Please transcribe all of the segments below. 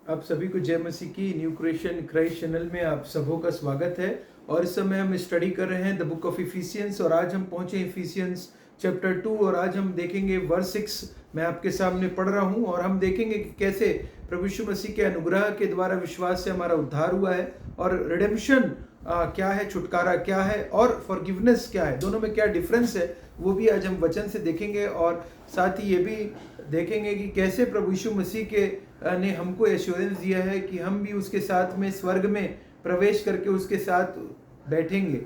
आप सभी को जय मसीह की न्यू क्रिएशन क्राइस्ट चैनल में आप सबों का स्वागत है। और इस समय हम स्टडी कर रहे हैं द बुक ऑफ इफिसियंस और आज हम पहुंचे इफिसियंस चैप्टर 2 और आज हम देखेंगे वर्स 6। मैं आपके सामने पढ़ रहा हूं और हम देखेंगे कि कैसे प्रभु यीशु मसीह के अनुग्रह के द्वारा विश्वास से हमारा उद्धार हुआ है और रिडेम्पशन क्या है, छुटकारा क्या है और फॉरगिवनेस क्या है, दोनों में क्या डिफरेंस है, वो भी आज हम वचन से देखेंगे। और साथ ही ये भी देखेंगे कि कैसे प्रभु यीशु मसीह के ने हमको एश्योरेंस दिया है कि हम भी उसके साथ में स्वर्ग में प्रवेश करके उसके साथ बैठेंगे।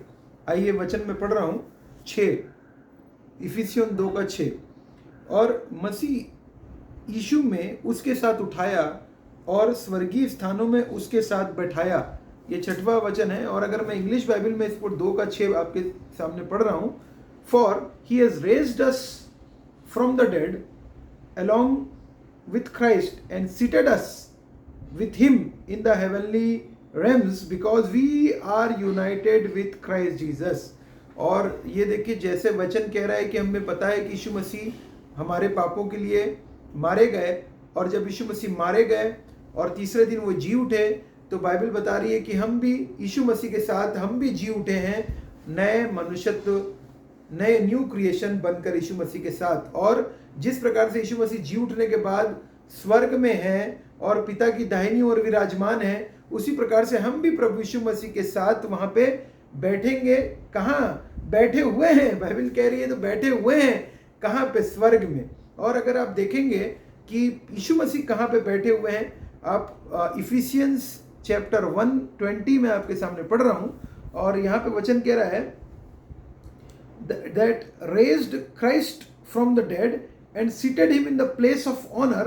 आइए वचन में पढ़ रहा हूँ 6, इफिसियन 2:6। और मसीह यीशु में उसके साथ उठाया और स्वर्गीय स्थानों में उसके साथ बैठाया। ये 6वां वचन है। और अगर मैं इंग्लिश बाइबल में इसको 2:6 आपके सामने पढ़ रहा हूँ, for he has raised us from the dead along with Christ and seated us with him in the heavenly realms because we are united with Christ Jesus। और ये देखिए जैसे वचन कह रहा है कि हमें पता है कि यीशु मसीह हमारे पापों के लिए मारे गए और जब यीशु मसीह मारे गए और तीसरे दिन वो जी उठे तो बाइबल बता रही है कि हम भी यीशु मसीह के साथ हम भी जी उठे हैं, नए मनुष्यत्व, नए न्यू क्रिएशन बनकर यीशु मसीह के साथ। और जिस प्रकार से यीशु मसीह जी उठने के बाद स्वर्ग में है और पिता की दाहिनी ओर विराजमान है, उसी प्रकार से हम भी प्रभु यीशु मसीह के साथ वहां पे बैठेंगे। कहाँ बैठे हुए हैं, बाइबल कह रही है तो बैठे हुए हैं कहाँ पे, स्वर्ग में। और अगर आप देखेंगे कि यीशु मसीह कहाँ पे बैठे हुए हैं, आप इफिसियंस चैप्टर 1:20 में आपके सामने पढ़ रहा हूँ और यहाँ पे वचन कह रहा है that raised Christ from the dead and seated him in the place of honor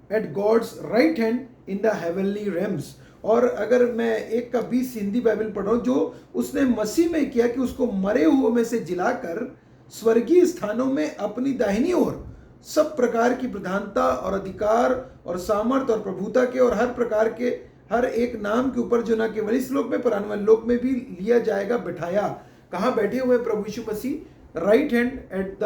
at God's right hand in the heavenly realms। और अगर मैं 1:20 हिंदी बाइबल पढ़ रहा हूँ, जो उसने मसीह में किया कि उसको मरे हुए में से जिलाकर स्वर्गीय स्थानों में अपनी दाहिनी ओर सब प्रकार की प्रधानता और अधिकार और सामर्थ और प्रभुता के और हर प्रकार के हर एक नाम के ऊपर जो ना केवल इस लोक में पर आने वाले लोक में भी लिया जाएगा, बैठाया। कहाँ बैठे हुए प्रभु यीशु मसीह? Right hand at the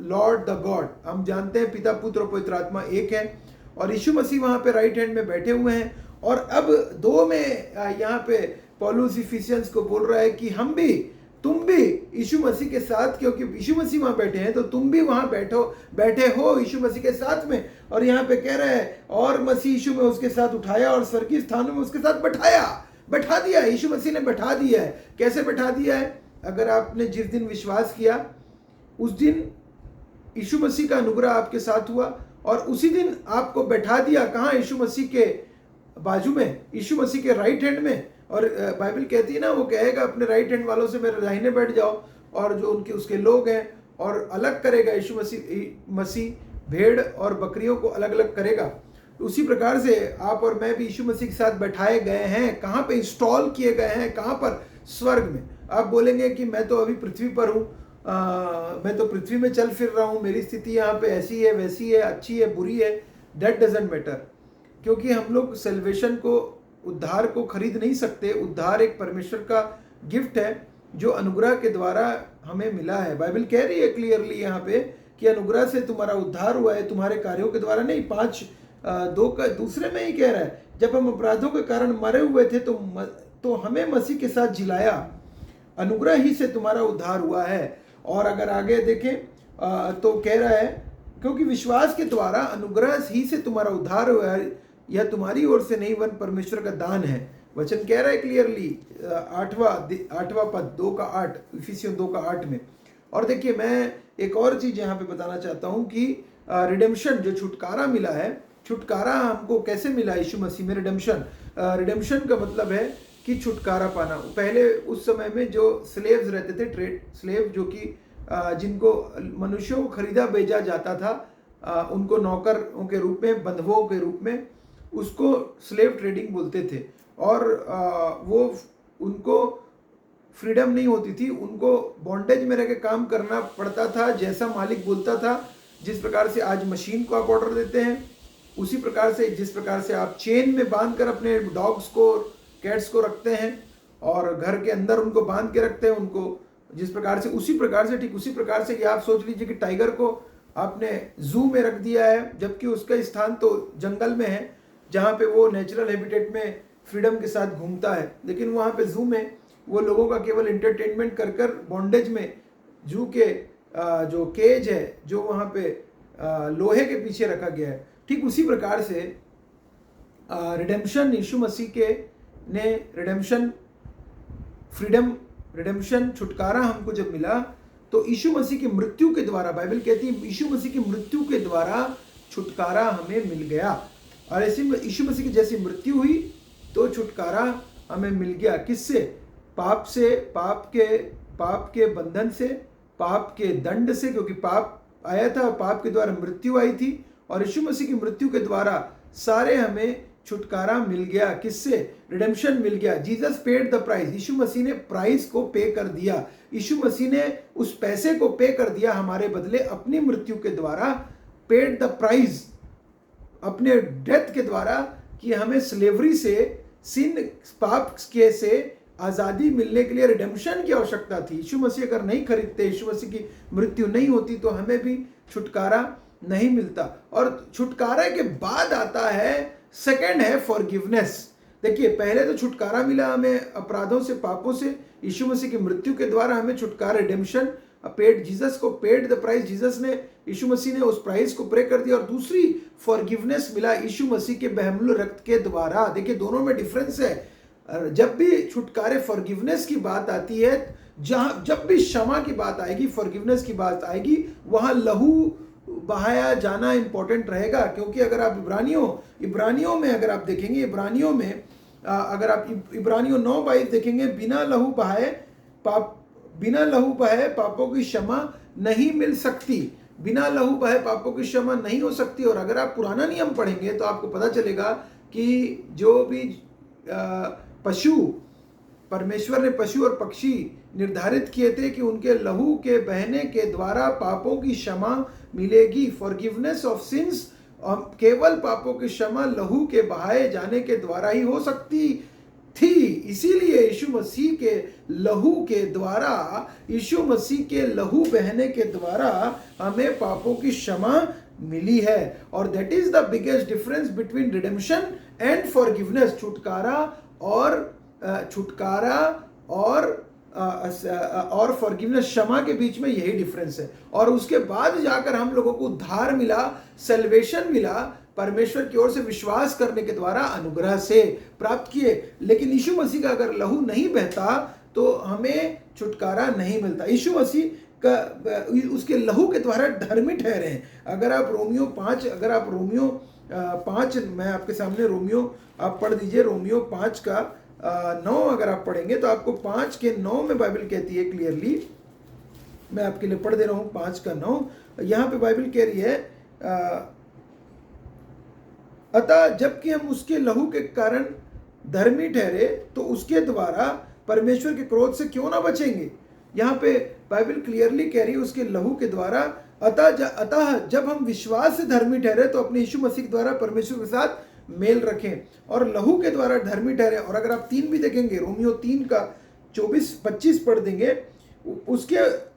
Lord the God. हम जानते हैं पिता, पुत्र और पवित्र आत्मा एक है और यीशु मसीह वहां पे राइट हैंड में बैठे हुए हैं। और अब 2 में यहाँ पे पौलुस इफिसियंस को बोल रहा है कि हम भी, तुम भी यीशु मसीह के साथ, क्योंकि यीशु मसीह वहां बैठे हैं तो तुम भी वहां बैठे हो यीशु मसीह के साथ में। और यहाँ पे कह रहे हैं और मसीह यीशु में उसके साथ उठाया और स्वर्गीय स्थानों में उसके साथ बैठा दिया। यीशु मसीह ने बैठा दिया है। कैसे बैठा दिया है? अगर आपने जिस दिन विश्वास किया उस दिन यीशु मसीह का अनुग्रह आपके साथ हुआ और उसी दिन आपको बैठा दिया। कहाँ? यीशु मसीह के बाजू में, यीशु मसीह के राइट हैंड में। और बाइबल कहती है ना, वो कहेगा अपने राइट हैंड वालों से मेरे दाहिने बैठ जाओ, और जो उनके उसके लोग हैं, और अलग करेगा यीशु मसीह भेड़ और बकरियों को अलग अलग करेगा। उसी प्रकार से आप और मैं भी यीशु मसीह के साथ बैठाए गए हैं। कहाँ पे इंस्टॉल किए गए हैं? कहाँ पर? स्वर्ग में। आप बोलेंगे कि मैं तो अभी पृथ्वी पर हूँ, मैं तो पृथ्वी में चल फिर रहा हूँ, मेरी स्थिति यहाँ पे ऐसी है, वैसी है, अच्छी है, बुरी है। दैट डजेंट मैटर, क्योंकि हम लोग सेल्वेशन को, उद्धार को खरीद नहीं सकते। उद्धार एक परमेश्वर का गिफ्ट है जो अनुग्रह के द्वारा हमें मिला है। बाइबल कह रही है क्लियरली यहाँ पे कि अनुग्रह से तुम्हारा उद्धार हुआ है, तुम्हारे कार्यों के द्वारा नहीं। 5:2 का दूसरे में ही कह रहा है, जब हम अपराधों के कारण मरे हुए थे तो हमें मसीह के साथ जिलाया, अनुग्रह ही से तुम्हारा उद्धार हुआ है। और अगर आगे देखें तो कह रहा है क्योंकि विश्वास के द्वारा अनुग्रह ही से तुम्हारा उद्धार हुआ है, यह तुम्हारी ओर से नहीं वन परमेश्वर का दान है। वचन कह रहा है क्लियरली 8वां पद 2:8, इफिसियन 2:8 में। और देखिए मैं एक और चीज यहाँ पे बताना चाहता हूँ कि रिडेम्पशन, जो छुटकारा मिला है, छुटकारा हमको कैसे मिला यीशु मसीह में? रिडेम्पशन का मतलब है कि छुटकारा पाना। पहले उस समय में जो स्लेव्स रहते थे, ट्रेड स्लेव, जो कि जिनको मनुष्यों को खरीदा बेचा जाता था, उनको नौकरों के रूप में, बंधुओं के रूप में, उसको स्लेव ट्रेडिंग बोलते थे। और वो उनको फ्रीडम नहीं होती थी, उनको बॉन्डेज में रह के काम करना पड़ता था, जैसा मालिक बोलता था। जिस प्रकार से आज मशीन को आप ऑर्डर देते हैं, उसी प्रकार से जिस प्रकार से आप चेन में बांध कर अपने डॉग्स को, कैट्स को रखते हैं और घर के अंदर उनको बांध के रखते हैं, उनको जिस प्रकार से, उसी प्रकार से, ठीक उसी प्रकार से, आप सोच लीजिए कि टाइगर को आपने जू में रख दिया है जबकि उसका स्थान तो जंगल में है। जहाँ पे वो नेचुरल हैबिटेट में फ्रीडम के साथ घूमता है, लेकिन वहाँ पे जू में वो लोगों का केवल एंटरटेनमेंट कर कर बॉन्डेज में, जू के जो केज है जो वहाँ पे लोहे के पीछे रखा गया है। ठीक उसी प्रकार से रिडेम्पशन यीशु मसीह के ने रिडेम्पशन, फ्रीडम, रिडेम्पशन, छुटकारा हमको जब मिला तो यीशु मसीह की मृत्यु के द्वारा, बाइबल कहती है यीशु मसीह की मृत्यु के द्वारा छुटकारा हमें मिल गया। और ऐसे यीशु मसीह की जैसी मृत्यु हुई तो छुटकारा हमें मिल गया। किससे? पाप से, पाप के बंधन से, पाप के दंड से, क्योंकि पाप आया था, पाप के द्वारा मृत्यु आई थी, और यीशु मसीह की मृत्यु के द्वारा सारे हमें छुटकारा मिल गया। किससे? रिडेम्पशन मिल गया। जीसस पेड द प्राइस, यीशु मसीह ने प्राइस को पे कर दिया। यीशु मसीह ने उस पैसे को पे कर दिया हमारे बदले अपनी मृत्यु के द्वारा, पेड द प्राइस, अपने डेथ के द्वारा, कि हमें स्लेवरी से, सिन, पाप के से आज़ादी मिलने के लिए रिडेम्पशन की आवश्यकता थी। यीशु मसीह अगर नहीं खरीदते, यीशु मसीह की मृत्यु नहीं होती तो हमें भी छुटकारा नहीं मिलता। और छुटकारा के बाद आता है, सेकंड है फॉरगिवनेस। देखिए, पहले तो छुटकारा मिला हमें अपराधों से, पापों से, यीशु मसीह की मृत्यु के द्वारा हमें छुटकारा, रिडेम्पशन, पेड, जीसस को पेड द प्राइस, जीसस ने, यीशु मसीह ने उस प्राइस को पे कर दिया। और दूसरी फॉरगिवनेस मिला यीशु मसीह के बहुमूल्य रक्त के द्वारा। देखिए, दोनों में डिफरेंस है। जब भी छुटकारे, फॉरगिवनेस की बात आती है, जब भी क्षमा की बात आएगी, फॉरगिवनेस की बात आएगी, वहां लहू बहाया जाना इंपॉर्टेंट रहेगा। क्योंकि अगर आप इब्रानियों में अगर आप देखेंगे, इब्रानियों में अगर आप इब्रानियों 9:22 देखेंगे, बिना लहू बहाए पापों की क्षमा नहीं मिल सकती, बिना लहू बहाए पापों की क्षमा नहीं हो सकती। और अगर आप पुराना नियम पढ़ेंगे तो आपको पता चलेगा कि जो भी पशु, परमेश्वर ने पशु और पक्षी निर्धारित किए थे कि उनके लहू के बहने के द्वारा पापों की क्षमा मिलेगी। फॉरगिवनेस ऑफ सिंस, केवल पापों की क्षमा लहू के बहाए जाने के द्वारा ही हो सकती थी। इसीलिए यीशु मसीह के लहू के द्वारा, यीशु मसीह के लहू बहने के द्वारा हमें पापों की क्षमा मिली है। और that is the biggest difference between redemption and forgiveness. छुटकारा और फॉरगिवनेस, क्षमा के बीच में यही डिफरेंस है। और उसके बाद जाकर हम लोगों को उद्धार मिला, सैल्वेशन मिला, परमेश्वर की ओर से विश्वास करने के द्वारा अनुग्रह से प्राप्त किए। लेकिन यीशु मसीह का अगर लहू नहीं बहता तो हमें छुटकारा नहीं मिलता। यीशु मसीह का उसके लहू के द्वारा धर्मी ठहरे हैं। अगर आप रोमियो 5, मैं आपके सामने रोमियो, आप पढ़ दीजिए, रोमियो 5 का 9 अगर आप पढ़ेंगे तो आपको 5 के 9 में बाइबल कहती है क्लियरली, मैं आपके लिए पढ़ दे रहा हूँ 5 का 9। यहाँ पे बाइबल कह रही है, अतः जबकि हम उसके लहू के कारण धर्मी ठहरे तो उसके द्वारा परमेश्वर के क्रोध से क्यों ना बचेंगे। यहाँ पे बाइबल क्लियरली कह रही है उसके लहू के द्वारा, अतः जब हम विश्वास से धर्मी ठहरे तो अपने यीशु मसीह के द्वारा परमेश्वर के साथ मेल रखें और लहू के द्वारा धर्मी ठहरे। और अगर आप 3 भी देखेंगे, रोमियो 3 का 24-25 पढ़ देंगे,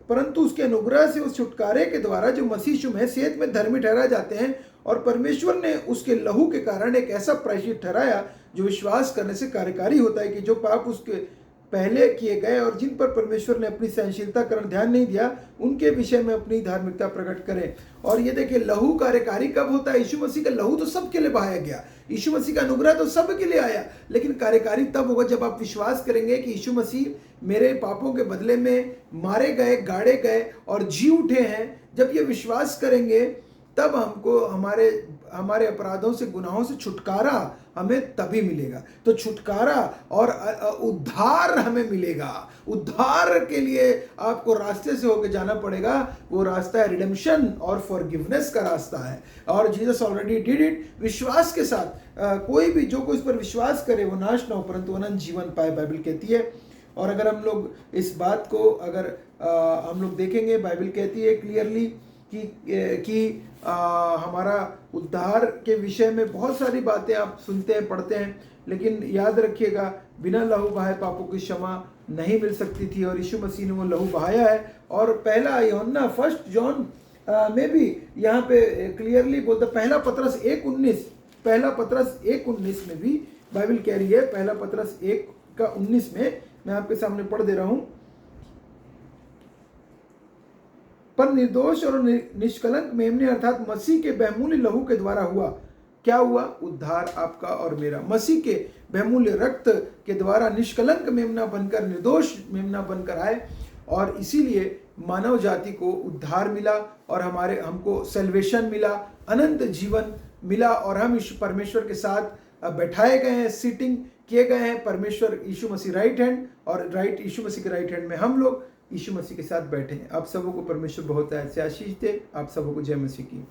परंतु उसके अनुग्रह से उस छुटकारे के द्वारा जो मसीह यीशु में हैसियत में धर्मी ठहराए जाते हैं, और परमेश्वर ने उसके लहू के कारण एक ऐसा प्रायश्चित ठहराया जो विश्वास करने से कार्यकारी होता है, कि जो पाप उसके पहले किए गए और जिन पर परमेश्वर ने अपनी सहनशीलता कारण ध्यान नहीं दिया, उनके विषय में अपनी धार्मिकता प्रकट करें। और ये देखिए, लहू कार्यकारी कब होता है? यीशु मसीह का लहू तो सबके लिए बहाया गया, यीशु मसीह का अनुग्रह तो सबके लिए आया, लेकिन कार्यकारी तब होगा जब आप विश्वास करेंगे कि यीशु मसीह मेरे पापों के बदले में मारे गए, गाड़े गए और जी उठे हैं। जब ये विश्वास करेंगे तब हमको हमारे अपराधों से, गुनाहों से छुटकारा हमें तभी मिलेगा। तो छुटकारा और उद्धार हमें मिलेगा। उद्धार के लिए आपको रास्ते से होकर जाना पड़ेगा। वो रास्ता है रिडेम्पशन और फॉरगिवनेस का रास्ता है, और जीसस ऑलरेडी डिड इट। विश्वास के साथ कोई भी जो कोई इस पर विश्वास करे वो नाश ना हो परंतु अनंत जीवन पाए, बाइबल कहती है। और अगर हम लोग इस बात को अगर हम लोग देखेंगे, बाइबल कहती है क्लियरली कि हमारा उद्धार के विषय में बहुत सारी बातें आप सुनते हैं, पढ़ते हैं, लेकिन याद रखिएगा, बिना लहू बहाए पापों की क्षमा नहीं मिल सकती थी, और यीशु मसीह ने वो लहू बहाया है। और पहला यूहन्ना 1 जॉन में भी यहाँ पे क्लियरली बोलता, पहला पतरस 1:19 पहला पतरस 1:19 में भी बाइबल कह रही है, पहला पतरस 1:19 में मैं आपके सामने पढ़ दे रहा हूं, पर निर्दोष और निष्कलंक मेमने अर्थात मसीह के बहुमूल्य लहू के द्वारा हुआ। क्या हुआ? उद्धार आपका और मेरा मसीह के बहुमूल्य रक्त के द्वारा निष्कलंक मेमना बनकर, निर्दोष मेमना बनकर आए, और इसीलिए मानव जाति को उद्धार मिला और हमको सेल्वेशन मिला, अनंत जीवन मिला, और हम परमेश्वर के साथ बैठाए गए हैं, सीटिंग किए गए हैं परमेश्वर यीशु मसीह राइट हैंड, और यीशु मसीह के राइट हैंड में हम लोग यीशु मसीह के साथ बैठे हैं। आप सबों को परमेश्वर बहुत ऐसे आशीष दे। आप सबों को जय मसीह की।